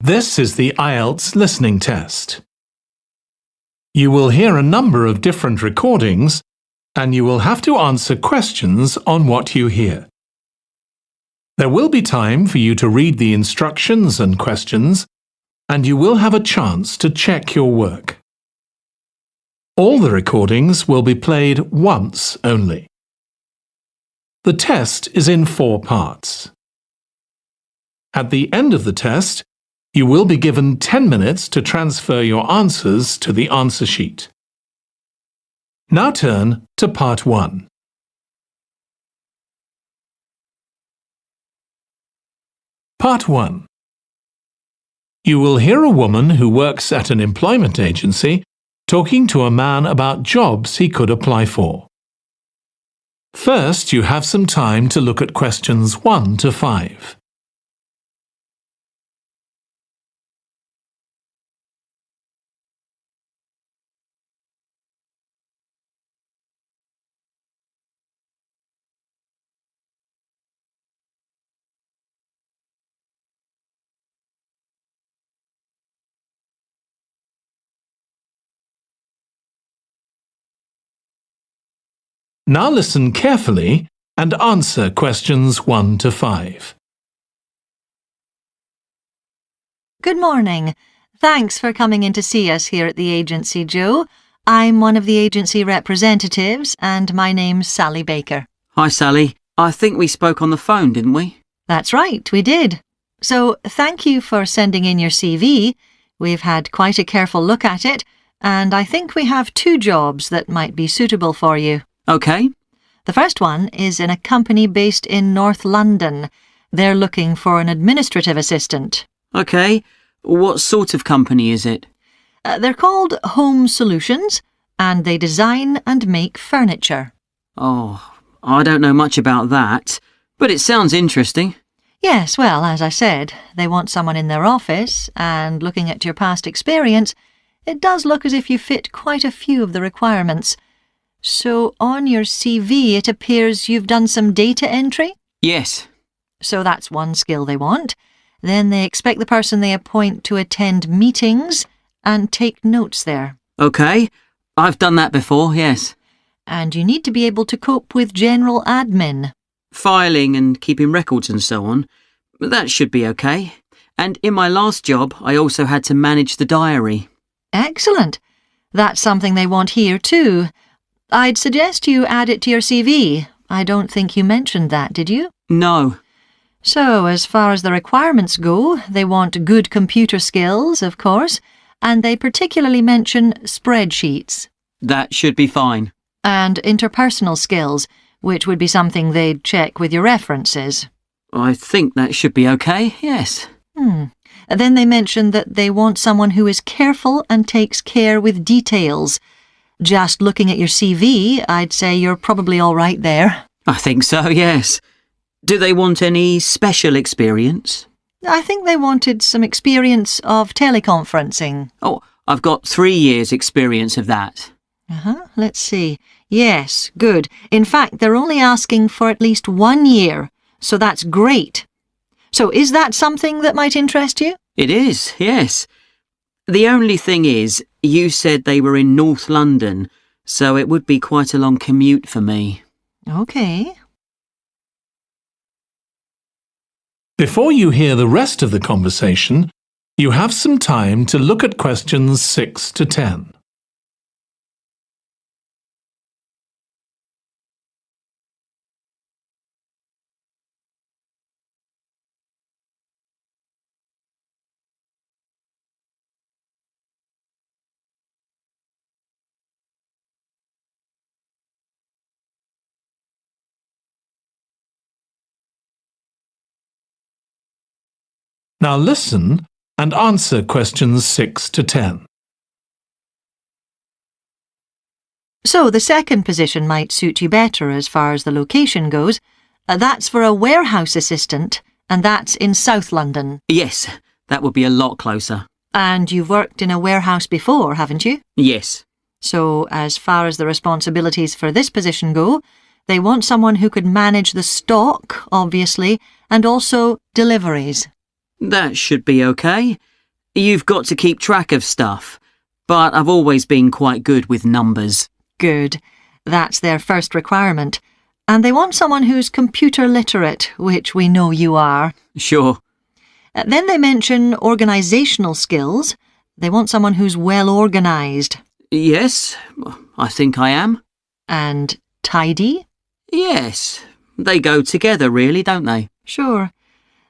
This is the Ielts listening test. You will hear a number of different recordings, and you will have to answer questions on what you hear. There will be time for you to read the instructions and questions, and you will have a chance to check your work. All the recordings will be played once only. The test is in 4 parts. At the end of the test, you will be given 10 minutes to transfer your answers to the answer sheet. Now turn to Part 1. Part 1. You will hear a woman who works at an employment agency talking to a man about jobs he could apply for. First, you have some time to look at questions 1 to 5. Now listen carefully and answer questions 1 to 5. Good morning. Thanks for coming in to see us here at the agency, Joe. I'm one of the agency representatives and my name's Sally Baker. Hi, Sally. I think we spoke on the phone, didn't we? That's right, we did. So thank you for sending in your CV. We've had quite a careful look at it, and I think we have 2 jobs that might be suitable for you. OK. The first one is in a company based in North London. They're looking for an administrative assistant. OK. What sort of company is it? They're called Home Solutions, and they design and make furniture. Oh, I don't know much about that, but it sounds interesting. Yes, well, as I said, they want someone in their office, and looking at your past experience, it does look as if you fit quite a few of the requirements. So on your CV it appears you've done some data entry? Yes. So that's one skill they want. Then they expect the person they appoint to attend meetings and take notes there. OK. I've done that before, yes. And you need to be able to cope with general admin. Filing and keeping records and so on. That should be OK. And in my last job, I also had to manage the diary. Excellent. That's something they want here too. I'd suggest you add it to your CV. I don't think you mentioned that, did you? No. So, as far as the requirements go, they want good computer skills, of course, and they particularly mention spreadsheets. That should be fine. And interpersonal skills, which would be something they'd check with your references. I think that should be OK, yes. Then they mention that they want someone who is careful and takes care with details. Just looking at your CV, I'd say you're probably all right there. I think so, yes. Do they want any special experience? I think they wanted some experience of teleconferencing. Oh, I've got 3 years' experience of that. Let's see. Yes, good. In fact, they're only asking for at least 1 year, so that's great. So is that something that might interest you? It is, yes. The only thing is, you said they were in North London, so it would be quite a long commute for me. OK. Before you hear the rest of the conversation, you have some time to look at questions 6 to 10. Now listen and answer questions 6 to 10. So the second position might suit you better as far as the location goes. That's for a warehouse assistant, and that's in South London. Yes, that would be a lot closer. And you've worked in a warehouse before, haven't you? Yes. So as far as the responsibilities for this position go, They want someone who could manage the stock, obviously, and also deliveries. That should be okay. You've got to keep track of stuff, but I've always been quite good with numbers. Good. That's their first requirement. And they want someone who's computer literate, which we know you are. Sure. Then they mention organisational skills. They want someone who's well organised. Yes, I think I am. And tidy? Yes, they go together really, don't they? Sure.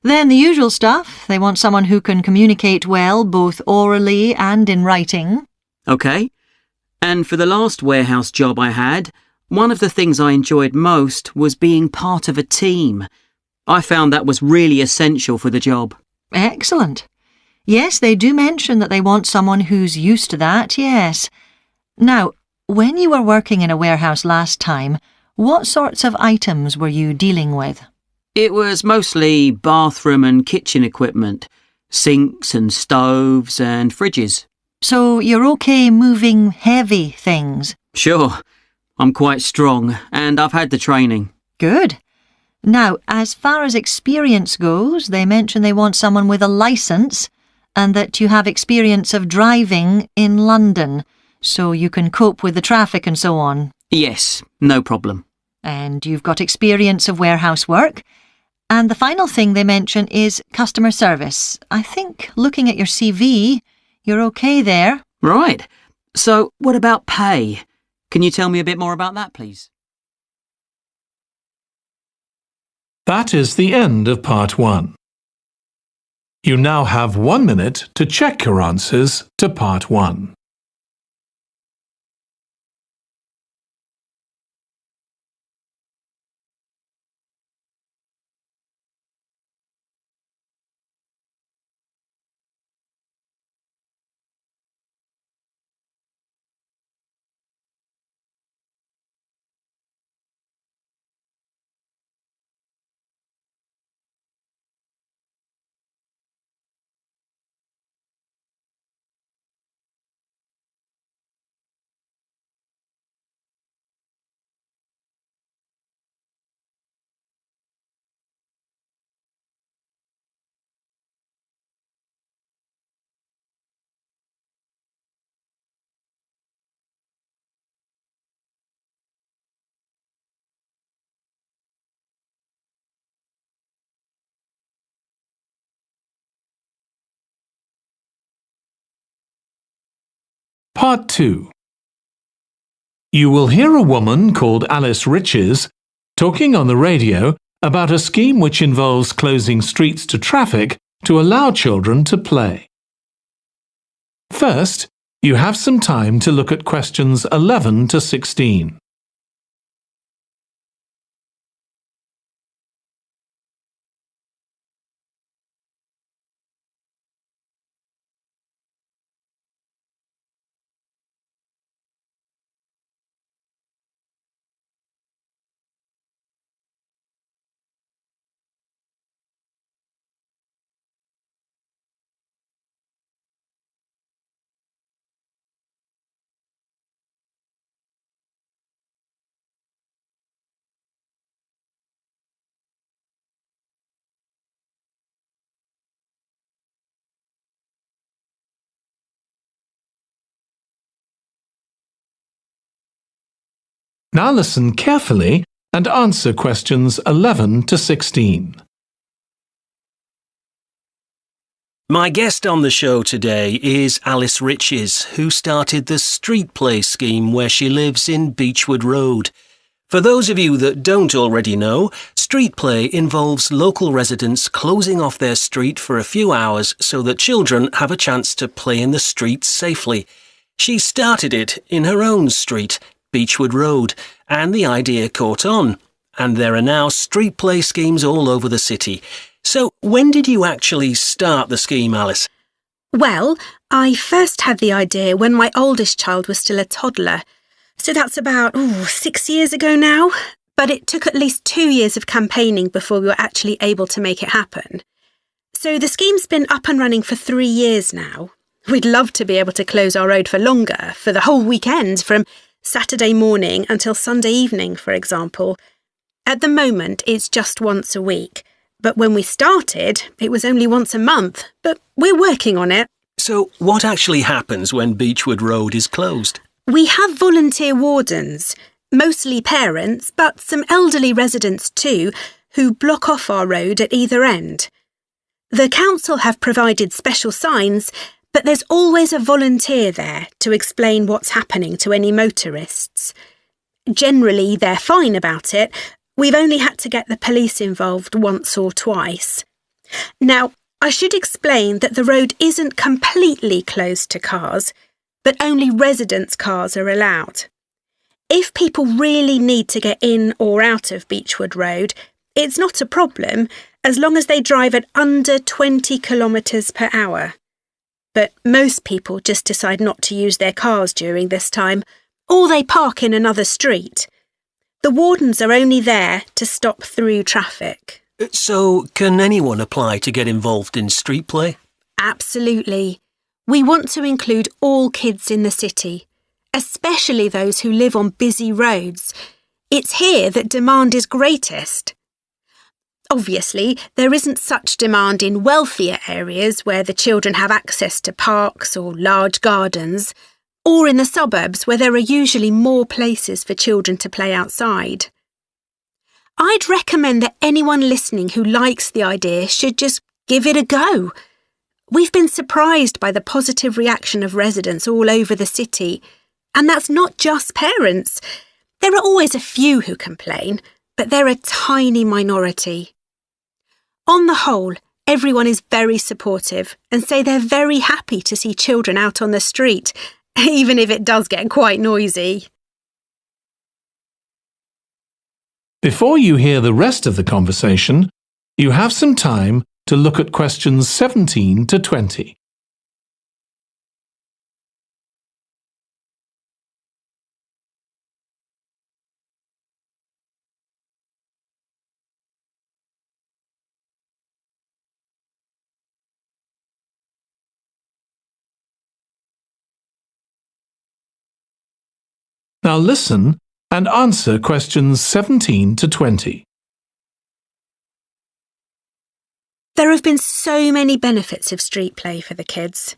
Then the usual stuff. They want someone who can communicate well, both orally and in writing. Okay. And for the last warehouse job I had, one of the things I enjoyed most was being part of a team. I found that was really essential for the job. Excellent. Yes, they do mention that they want someone who's used to that, yes. Now, when you were working in a warehouse last time, what sorts of items were you dealing with? It was mostly bathroom and kitchen equipment, sinks and stoves and fridges. So you're okay moving heavy things? Sure, I'm quite strong and I've had the training. Good. Now, as far as experience goes, they mention they want someone with a licence and that you have experience of driving in London, so you can cope with the traffic and so on. Yes, no problem. And you've got experience of warehouse work. And the final thing they mention is customer service. I think, looking at your CV, you're okay there. Right. So, what about pay? Can you tell me a bit more about that, please? That is the end of part 1. You now have 1 minute to check your answers to part 1. Part 2. You will hear a woman called Alice Riches talking on the radio about a scheme which involves closing streets to traffic to allow children to play. First, you have some time to look at questions 11 to 16. Now listen carefully and answer questions 11 to 16. My guest on the show today is Alice Riches, who started the Street Play scheme where she lives in Beechwood Road. For those of you that don't already know, Street Play involves local residents closing off their street for a few hours so that children have a chance to play in the streets safely. She started it in her own street, Beechwood Road, and the idea caught on. And there are now street play schemes all over the city. So when did you actually start the scheme, Alice? Well, I first had the idea when my oldest child was still a toddler. So that's about 6 years ago now. But it took at least 2 years of campaigning before we were actually able to make it happen. So the scheme's been up and running for 3 years now. We'd love to be able to close our road for longer, for the whole weekend, from Saturday morning until Sunday evening, for example. At the moment, it's just once a week. But when we started, it was only once a month. But we're working on it. So what actually happens when Beechwood Road is closed? We have volunteer wardens, mostly parents, but some elderly residents too, who block off our road at either end. The council have provided special signs, but there's always a volunteer there to explain what's happening to any motorists. Generally, they're fine about it. We've only had to get the police involved once or twice. Now, I should explain that the road isn't completely closed to cars, but only residents' cars are allowed. If people really need to get in or out of Beechwood Road, it's not a problem as long as they drive at under 20 kilometres per hour. But most people just decide not to use their cars during this time, or they park in another street. The wardens are only there to stop through traffic. So can anyone apply to get involved in street play? Absolutely. We want to include all kids in the city, especially those who live on busy roads. It's here that demand is greatest. Obviously, there isn't such demand in wealthier areas where the children have access to parks or large gardens, or in the suburbs where there are usually more places for children to play outside. I'd recommend that anyone listening who likes the idea should just give it a go. We've been surprised by the positive reaction of residents all over the city, and that's not just parents. There are always a few who complain, but they're a tiny minority. On the whole, everyone is very supportive and say they're very happy to see children out on the street, even if it does get quite noisy. Before you hear the rest of the conversation, you have some time to look at questions 17 to 20. Now listen and answer questions 17 to 20. There have been so many benefits of street play for the kids.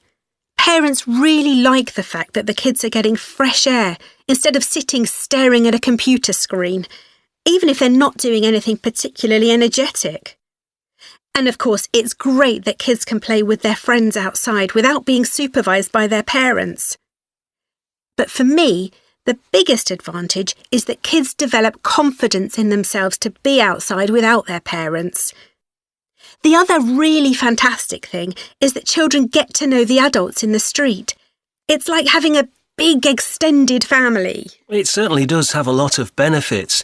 Parents really like the fact that the kids are getting fresh air instead of sitting staring at a computer screen, even if they're not doing anything particularly energetic. And of course, it's great that kids can play with their friends outside without being supervised by their parents. But for me, the biggest advantage is that kids develop confidence in themselves to be outside without their parents. The other really fantastic thing is that children get to know the adults in the street. It's like having a big extended family. It certainly does have a lot of benefits.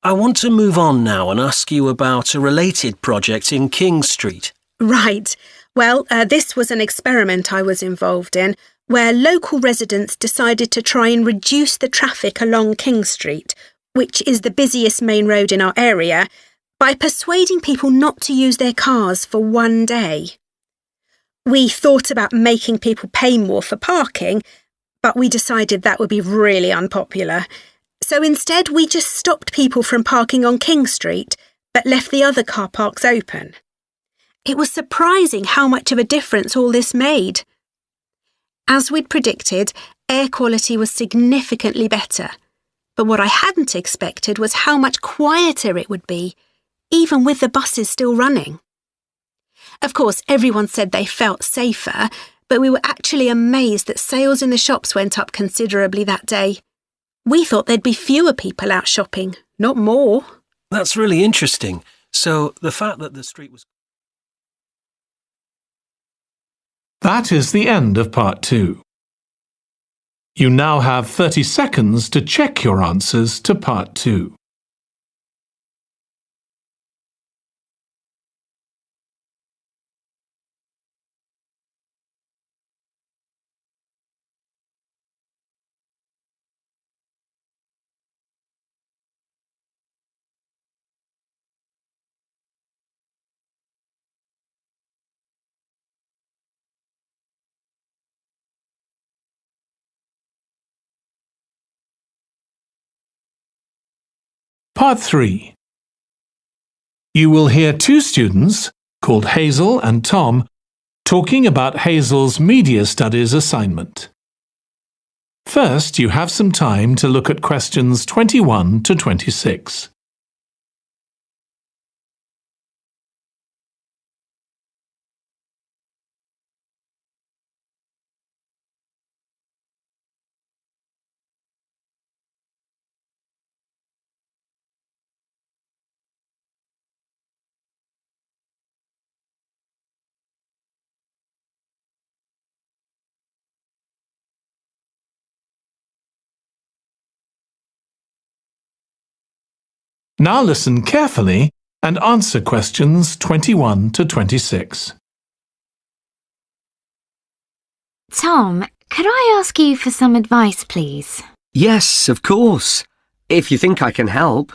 I want to move on now and ask you about a related project in King Street. Right. Well, this was an experiment I was involved in, where local residents decided to try and reduce the traffic along King Street, which is the busiest main road in our area, by persuading people not to use their cars for one day. We thought about making people pay more for parking, but we decided that would be really unpopular. So instead, we just stopped people from parking on King Street, but left the other car parks open. It was surprising how much of a difference all this made. As we'd predicted, air quality was significantly better, but what I hadn't expected was how much quieter it would be, even with the buses still running. Of course, everyone said they felt safer, but we were actually amazed that sales in the shops went up considerably that day. We thought there'd be fewer people out shopping, not more. That's really interesting. So the fact that the street was... That is the end of part 2. You now have 30 seconds to check your answers to part 2. Part 3. You will hear two students, called Hazel and Tom, talking about Hazel's Media Studies assignment. First, you have some time to look at questions 21 to 26. Now listen carefully and answer questions 21 to 26. Tom, could I ask you for some advice, please? Yes, of course. If you think I can help.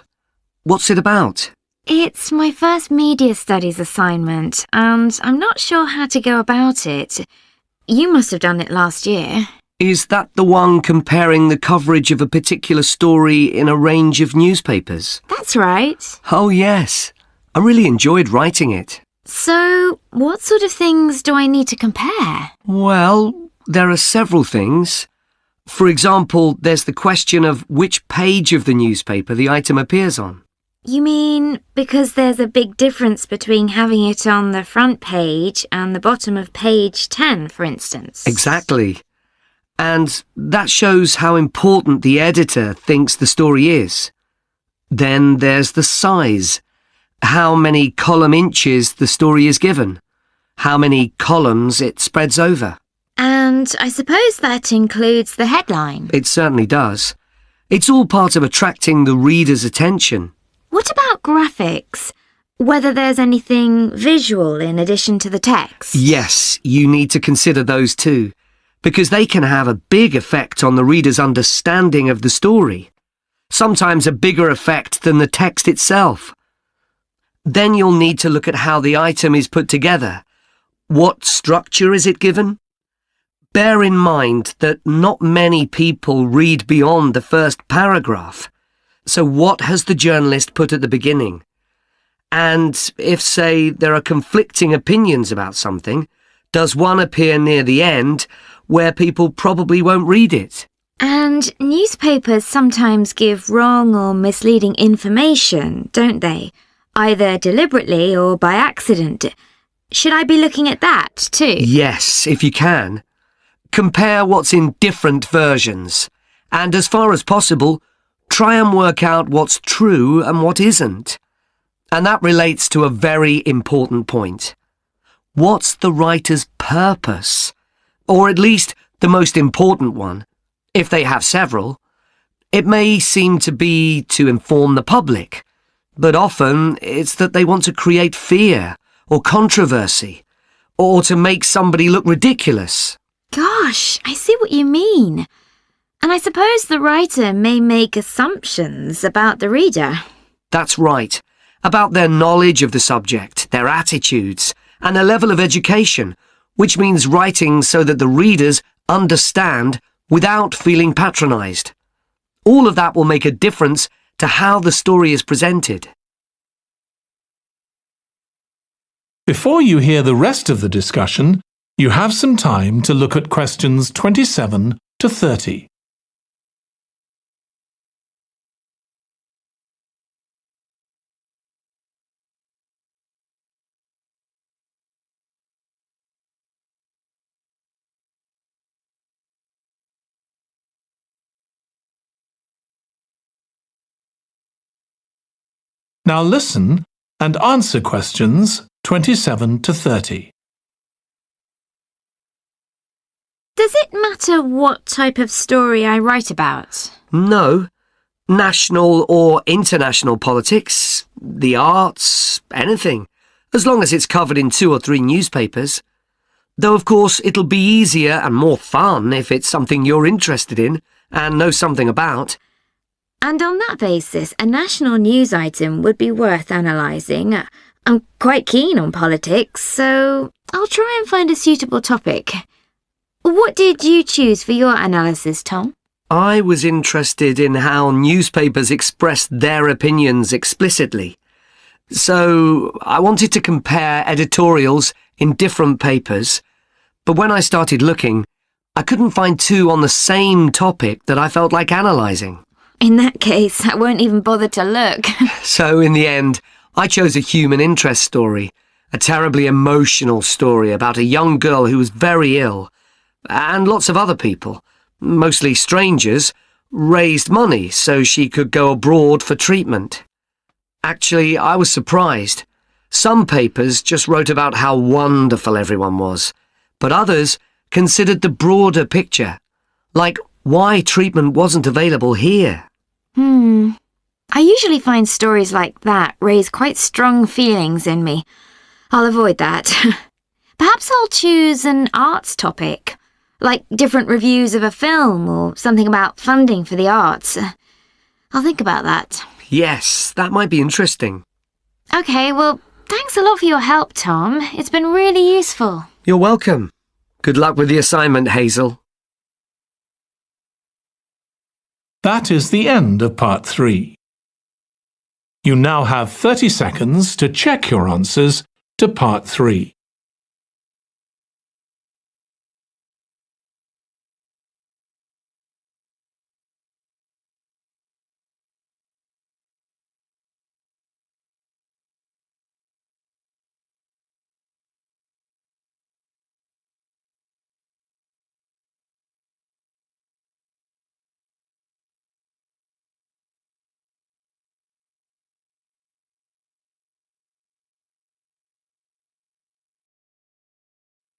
What's it about? It's my first media studies assignment, and I'm not sure how to go about it. You must have done it last year. Is that the one comparing the coverage of a particular story in a range of newspapers? That's right. Oh, yes. I really enjoyed writing it. So, what sort of things do I need to compare? Well, there are several things. For example, there's the question of which page of the newspaper the item appears on. You mean because there's a big difference between having it on the front page and the bottom of page 10, for instance? Exactly. And that shows how important the editor thinks the story is. Then there's the size. How many column inches the story is given. How many columns it spreads over. And I suppose that includes the headline. It certainly does. It's all part of attracting the reader's attention. What about graphics? Whether there's anything visual in addition to the text? Yes, you need to consider those too, because they can have a big effect on the reader's understanding of the story. Sometimes a bigger effect than the text itself. Then you'll need to look at how the item is put together. What structure is it given? Bear in mind that not many people read beyond the first paragraph. So what has the journalist put at the beginning? And if, say, there are conflicting opinions about something, does one appear near the end where people probably won't read it? And newspapers sometimes give wrong or misleading information, don't they? Either deliberately or by accident. Should I be looking at that too? Yes, if you can. Compare what's in different versions. And as far as possible, try and work out what's true and what isn't. And that relates to a very important point. What's the writer's purpose? Or at least the most important one, if they have several. It may seem to be to inform the public, but often it's that they want to create fear or controversy, or to make somebody look ridiculous. Gosh, I see what you mean. And I suppose the writer may make assumptions about the reader. That's right. About their knowledge of the subject, their attitudes, and their level of education, which means writing so that the readers understand without feeling patronised. All of that will make a difference to how the story is presented. Before you hear the rest of the discussion, you have some time to look at questions 27 to 30. Now listen and answer questions 27 to 30. Does it matter what type of story I write about? No. National or international politics, the arts, anything, as long as it's covered in 2 or 3 newspapers. Though, of course, it'll be easier and more fun if it's something you're interested in and know something about. And on that basis, a national news item would be worth analysing. I'm quite keen on politics, so I'll try and find a suitable topic. What did you choose for your analysis, Tom? I was interested in how newspapers expressed their opinions explicitly. So I wanted to compare editorials in different papers, but when I started looking, I couldn't find two on the same topic that I felt like analysing. In that case, I won't even bother to look. So in the end, I chose a human interest story, a terribly emotional story about a young girl who was very ill, and lots of other people, mostly strangers, raised money so she could go abroad for treatment. Actually, I was surprised. Some papers just wrote about how wonderful everyone was, but others considered the broader picture, like why treatment wasn't available here. I usually find stories like that raise quite strong feelings in me. I'll avoid that. Perhaps I'll choose an arts topic, like different reviews of a film or something about funding for the arts. I'll think about that. Yes, that might be interesting. Okay, well, thanks a lot for your help, Tom. It's been really useful. You're welcome. Good luck with the assignment, Hazel. That is the end of part 3. You now have 30 seconds to check your answers to part 3.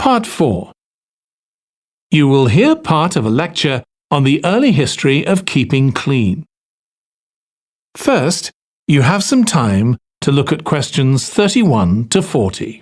Part 4. You will hear part of a lecture on the early history of keeping clean. First, you have some time to look at questions 31 to 40.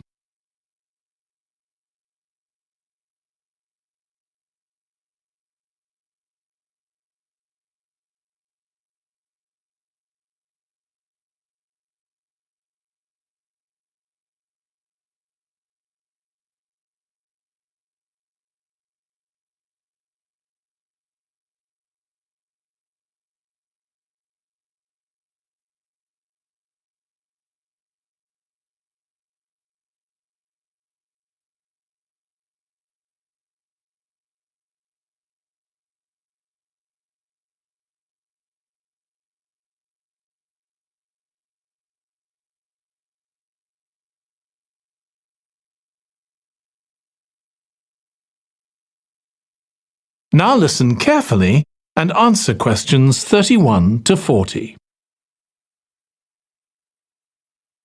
Now listen carefully and answer questions 31 to 40.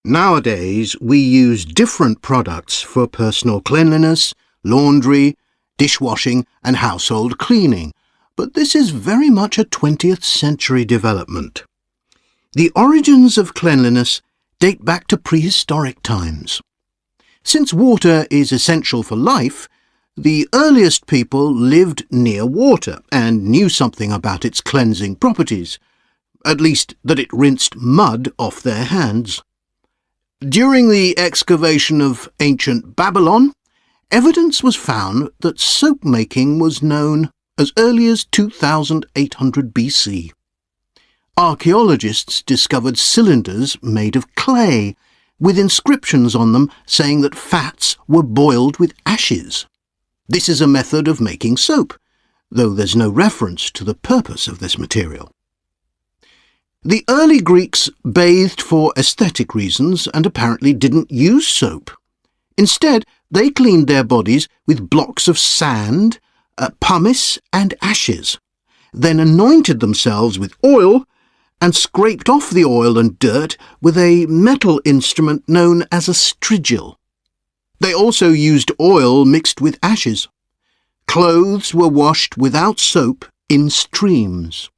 Nowadays, we use different products for personal cleanliness, laundry, dishwashing and household cleaning, but this is very much a 20th century development. The origins of cleanliness date back to prehistoric times. Since water is essential for life, the earliest people lived near water and knew something about its cleansing properties, at least that it rinsed mud off their hands. During the excavation of ancient Babylon, evidence was found that soap making was known as early as 2800 BC. Archaeologists discovered cylinders made of clay, with inscriptions on them saying that fats were boiled with ashes. This is a method of making soap, though there's no reference to the purpose of this material. The early Greeks bathed for aesthetic reasons and apparently didn't use soap. Instead, they cleaned their bodies with blocks of sand, pumice and ashes, then anointed themselves with oil and scraped off the oil and dirt with a metal instrument known as a strigil. They also used oil mixed with ashes. Clothes were washed without soap in streams.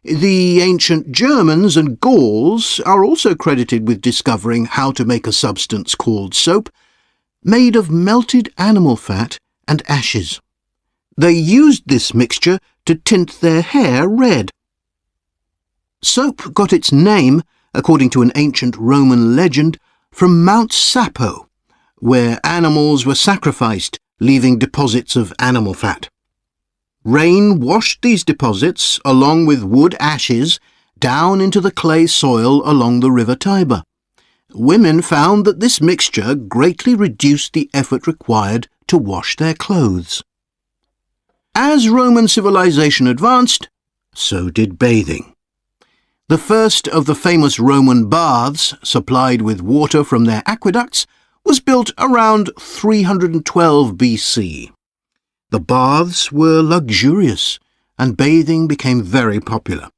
The ancient Germans and Gauls are also credited with discovering how to make a substance called soap, made of melted animal fat and ashes. They used this mixture to tint their hair red. Soap got its name, according to an ancient Roman legend, from Mount Sapo, where animals were sacrificed, leaving deposits of animal fat. Rain washed these deposits, along with wood ashes, down into the clay soil along the River Tiber. Women found that this mixture greatly reduced the effort required to wash their clothes. As Roman civilization advanced, so did bathing. The first of the famous Roman baths, supplied with water from their aqueducts, was built around 312 BC. The baths were luxurious, and bathing became very popular.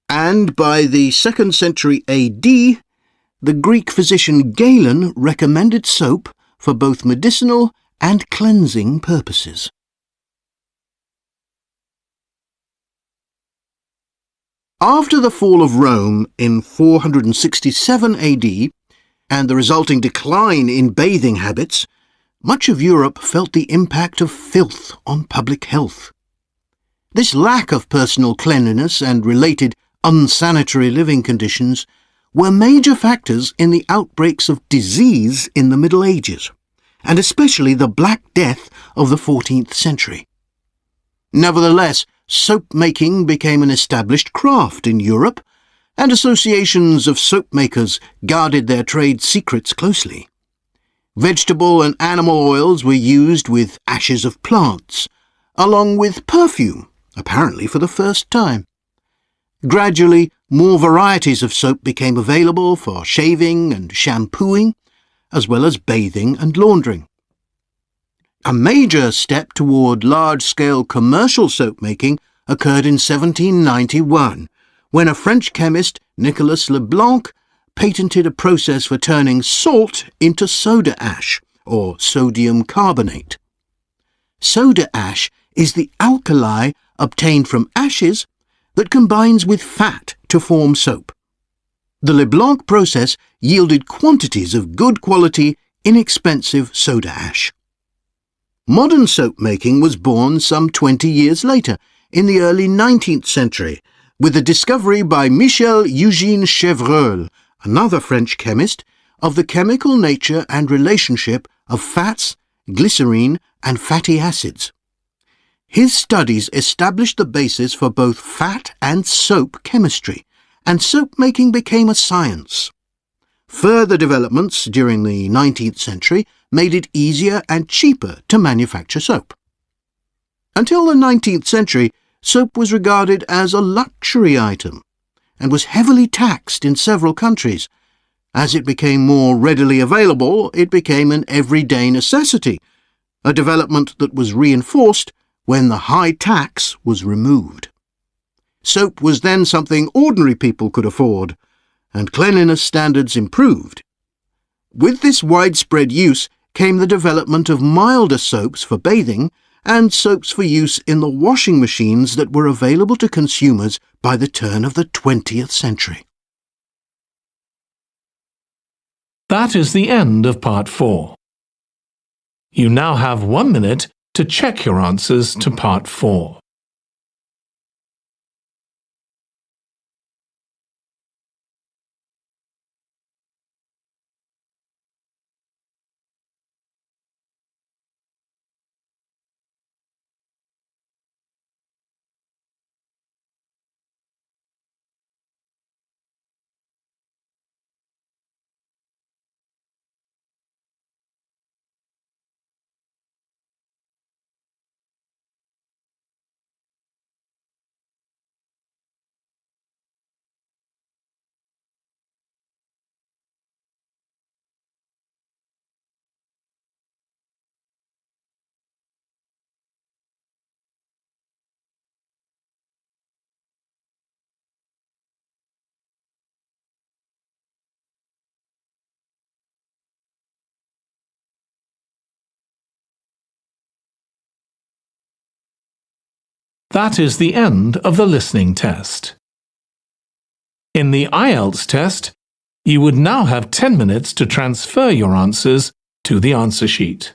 And by the 2nd century AD, the Greek physician Galen recommended soap for both medicinal and cleansing purposes. After the fall of Rome in 467 AD and the resulting decline in bathing habits, much of Europe felt the impact of filth on public health. This lack of personal cleanliness and related unsanitary living conditions were major factors in the outbreaks of disease in the Middle Ages, and especially the Black Death of the 14th century. Nevertheless, soap-making became an established craft in Europe, and associations of soap-makers guarded their trade secrets closely. Vegetable and animal oils were used with ashes of plants, along with perfume, apparently for the first time. Gradually, more varieties of soap became available for shaving and shampooing, as well as bathing and laundering. A major step toward large-scale commercial soap-making occurred in 1791, when a French chemist, Nicolas Leblanc, patented a process for turning salt into soda ash, or sodium carbonate. Soda ash is the alkali obtained from ashes that combines with fat to form soap. The Leblanc process yielded quantities of good quality, inexpensive soda ash. Modern soap making was born some 20 years later, in the early 19th century, with the discovery by Michel Eugène Chevreul, another French chemist, of the chemical nature and relationship of fats, glycerine, and fatty acids. His studies established the basis for both fat and soap chemistry, and soap making became a science. Further developments during the 19th century made it easier and cheaper to manufacture soap. Until the 19th century, soap was regarded as a luxury item and was heavily taxed in several countries. As it became more readily available, it became an everyday necessity, a development that was reinforced when the high tax was removed. Soap was then something ordinary people could afford, and cleanliness standards improved. With this widespread use came the development of milder soaps for bathing and soaps for use in the washing machines that were available to consumers by the turn of the 20th century. That is the end of Part 4. You now have 1 minute to check your answers to Part 4. That is the end of the listening test. In the Ielts test, you would now have 10 minutes to transfer your answers to the answer sheet.